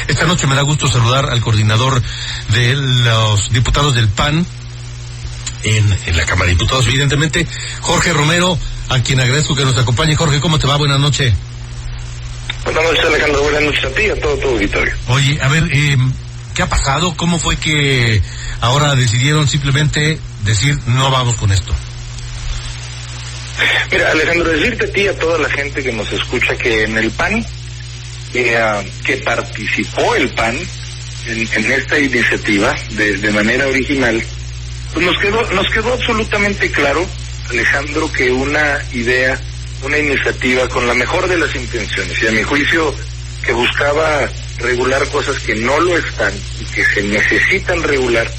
Esta noche me da gusto saludar al coordinador de los diputados del PAN en la Cámara de Diputados, evidentemente, Jorge Romero, a quien agradezco que nos acompañe. Jorge, ¿cómo te va? Buenas noches. Buenas noches, Alejandro. Buenas noches a ti y a todo tu auditorio. Oye, a ver, ¿qué ha pasado? ¿Cómo fue que ahora decidieron simplemente decir no vamos con esto? Mira, Alejandro, decirte a ti y a toda la gente que nos escucha que en el PAN, que participó el PAN en esta iniciativa de manera original, pues nos quedó absolutamente claro, Alejandro, que una idea, una iniciativa con la mejor de las intenciones, y a mi juicio que buscaba regular cosas que no lo están y que se necesitan regular,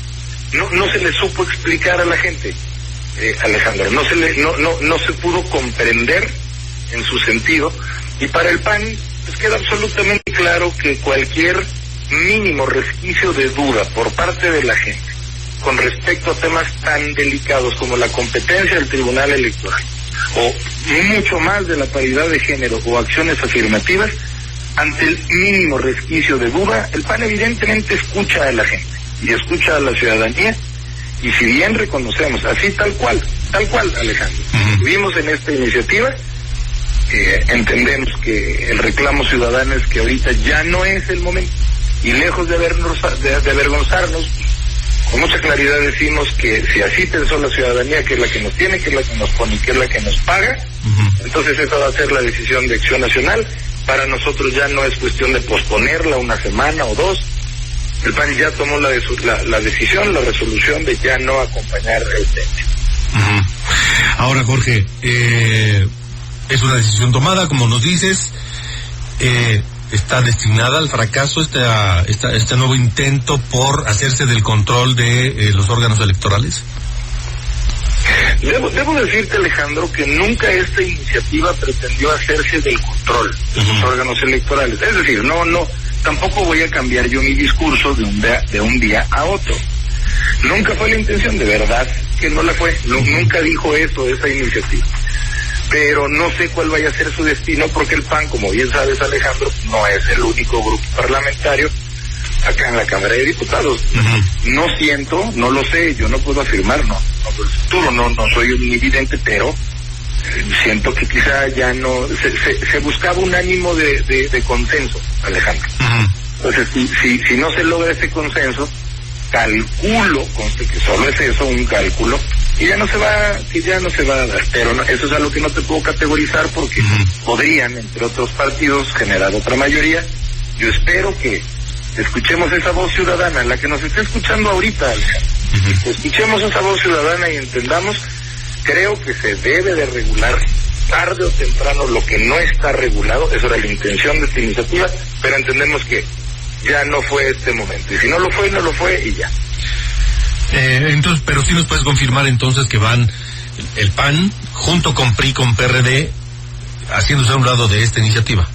no se le supo explicar a la gente, Alejandro, no se pudo comprender en su sentido, y para el PAN pues queda absolutamente claro que cualquier mínimo resquicio de duda por parte de la gente con respecto a temas tan delicados como la competencia del Tribunal Electoral o mucho más de la paridad de género o acciones afirmativas, ante el mínimo resquicio de duda, el PAN evidentemente escucha a la gente y escucha a la ciudadanía, y si bien reconocemos, así tal cual, Alejandro, estuvimos en esta iniciativa, entendemos que el reclamo ciudadano es que ahorita ya no es el momento, y lejos de avergonzarnos, con mucha claridad decimos que si así pensó la ciudadanía, que es la que nos tiene, que es la que nos pone, que es la que nos paga, entonces esa va a ser la decisión de Acción Nacional. Para nosotros ya no es cuestión de posponerla una semana o dos. El PAN ya tomó la decisión, la resolución de ya no acompañar el tema. Ahora, Jorge, es una decisión tomada, como nos dices, está destinada al fracaso este nuevo intento por hacerse del control de los órganos electorales. Debo decirte, Alejandro, que nunca esta iniciativa pretendió hacerse del control de los órganos electorales. Es decir, tampoco voy a cambiar yo mi discurso de un día a otro. Nunca fue la intención, de verdad que no la fue. Nunca dijo eso esa iniciativa. Pero no sé cuál vaya a ser su destino, porque el PAN, como bien sabes, Alejandro, no es el único grupo parlamentario acá en la Cámara de Diputados. No siento, no lo sé, yo no puedo afirmar, no soy un invidente, pero siento que quizá ya no se buscaba un ánimo de consenso, Alejandro. Entonces, si no se logra ese consenso, calculo, conste que solo es eso, un cálculo, y ya no se va a dar, pero eso es algo que no te puedo categorizar, porque podrían, entre otros partidos, generar otra mayoría. Yo espero que escuchemos esa voz ciudadana, la que nos está escuchando ahorita, Alejandro. Escuchemos esa voz ciudadana y entendamos, creo que se debe de regular tarde o temprano lo que no está regulado. Esa era la intención de esta iniciativa, pero entendemos que ya no fue este momento, y si no lo fue y ya. Entonces, pero sí nos puedes confirmar entonces que van el PAN junto con PRI, con PRD, haciéndose a un lado de esta iniciativa,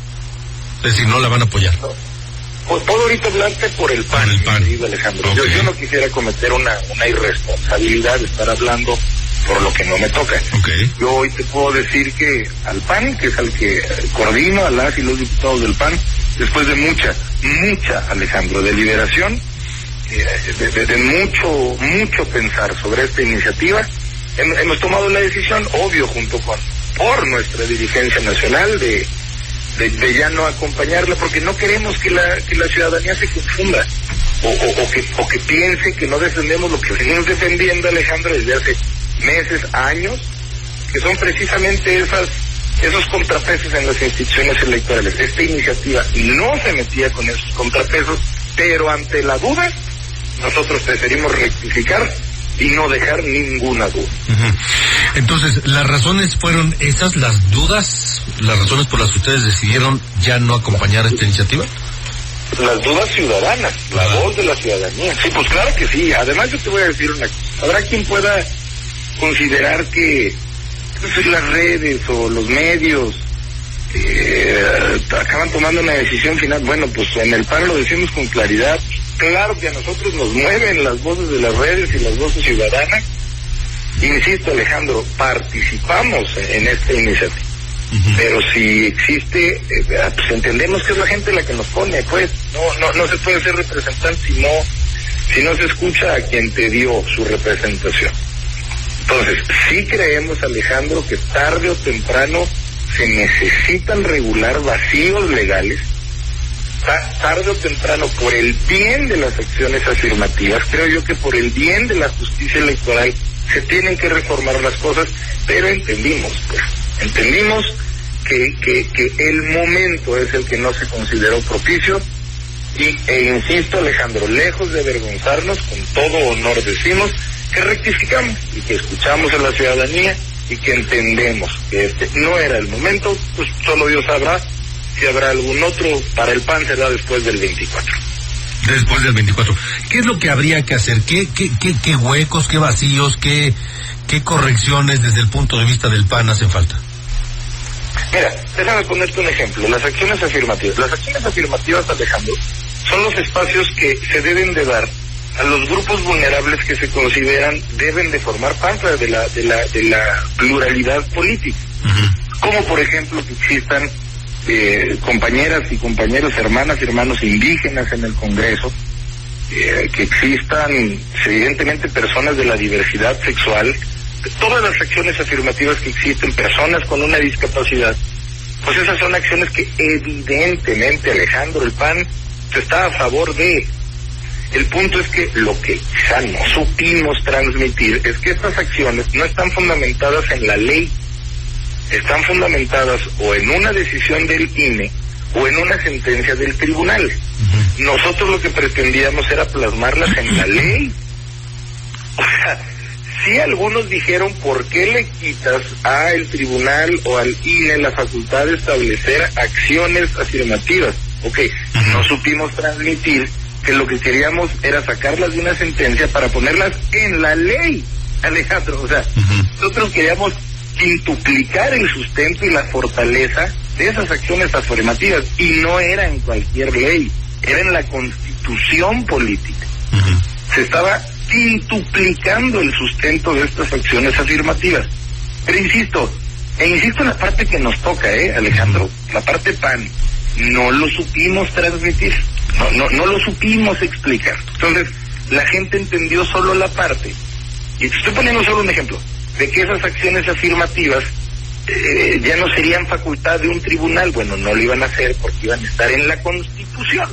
es decir, no la van a apoyar. No. Pues puedo ahorita hablarte por el PAN, Alejandro. Okay. Yo no quisiera cometer una irresponsabilidad de estar hablando por lo que no me toca. Okay. Yo hoy te puedo decir que al PAN, que es al que coordino a las y los diputados del PAN, después de mucha, Alejandro, deliberación, de mucho pensar sobre esta iniciativa, hemos tomado la decisión, obvio, por nuestra dirigencia nacional, de ya no acompañarla, porque no queremos que la ciudadanía se confunda o que piense que no defendemos lo que venimos defendiendo, Alejandro, desde hace meses, años, que son precisamente esos contrapesos en las instituciones electorales. Esta iniciativa no se metía con esos contrapesos, pero ante la duda nosotros preferimos rectificar y no dejar ninguna duda. Entonces, ¿las razones fueron esas, las dudas, las razones por las que ustedes decidieron ya no acompañar esta iniciativa? Las dudas ciudadanas, la voz de la ciudadanía. Sí, pues claro que sí. Además, yo te voy a decir una cosa. Habrá quien pueda considerar que las redes o los medios acaban tomando una decisión final. Bueno, pues en el PAN lo decimos con claridad. Claro que a nosotros nos mueven las voces de las redes y las voces ciudadanas. Insisto, Alejandro, participamos en esta iniciativa. Pero si existe, pues entendemos que es la gente la que nos pone, pues no se puede ser representante si no se escucha a quien te dio su representación. Entonces, sí creemos, Alejandro, que tarde o temprano se necesitan regular vacíos legales. Tarde o temprano, por el bien de las acciones afirmativas, creo yo que por el bien de la justicia electoral se tienen que reformar las cosas, pero entendimos que el momento es el que no se consideró propicio e insisto, Alejandro, lejos de avergonzarnos, con todo honor decimos que rectificamos y que escuchamos a la ciudadanía y que entendemos que este no era el momento, pues solo Dios sabrá si habrá algún otro. Para el PAN será después del 24. Después del 24. ¿Qué es lo que habría que hacer? ¿Qué huecos, qué vacíos, qué correcciones desde el punto de vista del PAN hacen falta? Mira, déjame ponerte un ejemplo. Las acciones afirmativas. Las acciones afirmativas, Alejandro, son los espacios que se deben de dar a los grupos vulnerables que se consideran deben de formar parte de la pluralidad política. Como por ejemplo que existan compañeras y compañeros, hermanas y hermanos indígenas en el Congreso, que existan evidentemente personas de la diversidad sexual, todas las acciones afirmativas que existen, personas con una discapacidad, pues esas son acciones que evidentemente, Alejandro, el PAN está a favor de. El punto es que lo que quizá no supimos transmitir es que estas acciones no están fundamentadas en la ley, están fundamentadas o en una decisión del INE o en una sentencia del tribunal. Nosotros lo que pretendíamos era plasmarlas en la ley. O sea, sí, algunos dijeron, ¿por qué le quitas al tribunal o al INE la facultad de establecer acciones afirmativas? Ok, no supimos transmitir que lo que queríamos era sacarlas de una sentencia para ponerlas en la ley, Alejandro. O sea, nosotros queríamos quintuplicar el sustento y la fortaleza de esas acciones afirmativas, y no era en cualquier ley, era en la Constitución política. Se estaba quintuplicando el sustento de estas acciones afirmativas. Pero insisto en la parte que nos toca, Alejandro, la parte PAN, no lo supimos transmitir, no lo supimos explicar. Entonces, la gente entendió solo la parte, y te estoy poniendo solo un ejemplo, de que esas acciones afirmativas ya no serían facultad de un tribunal. Bueno, no lo iban a hacer porque iban a estar en la Constitución.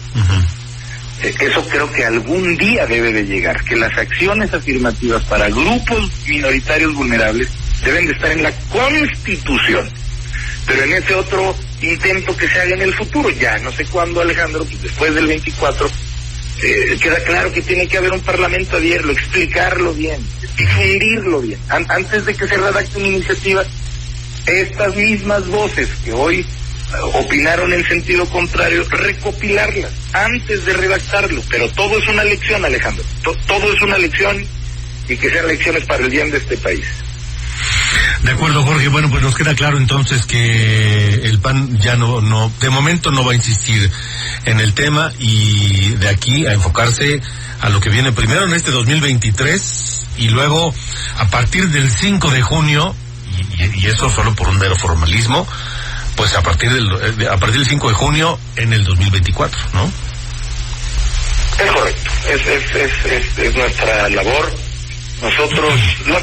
Eso creo que algún día debe de llegar, que las acciones afirmativas para grupos minoritarios vulnerables deben de estar en la Constitución. Pero en ese otro intento que se haga en el futuro, ya no sé cuándo, Alejandro, pues después del 24, queda claro que tiene que haber un parlamento abierto, explicarlo bien, difundirlo bien. Antes de que se redacte una iniciativa, estas mismas voces que hoy opinaron en sentido contrario, recopilarlas antes de redactarlo. Pero todo es una lección, Alejandro, todo es una lección, y que sean lecciones para el bien de este país. De acuerdo, Jorge. Bueno, pues nos queda claro entonces que el PAN ya no de momento no va a insistir en el tema, y de aquí a enfocarse a lo que viene primero en este 2023 y luego a partir del 5 de junio, y eso solo por un mero formalismo, pues a partir del 5 de junio en el 2024, ¿no? Es correcto, es nuestra labor. Nosotros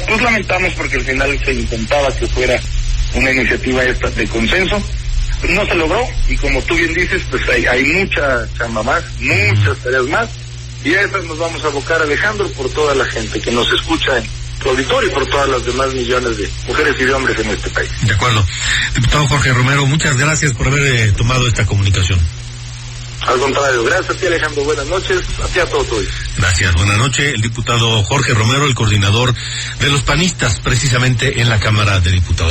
pues lamentamos porque al final se intentaba que fuera una iniciativa esta de consenso, no se logró, y como tú bien dices, pues hay mucha chamba más, muchas tareas más, y a esas nos vamos a abocar, Alejandro, por toda la gente que nos escucha en tu auditorio y por todas las demás millones de mujeres y de hombres en este país. De acuerdo. Diputado Jorge Romero, muchas gracias por haber tomado esta comunicación. Al contrario, gracias a ti, Alejandro, buenas noches, a ti, a todos hoy. Gracias, buenas noches. El diputado Jorge Romero, el coordinador de los panistas precisamente en la Cámara de Diputados.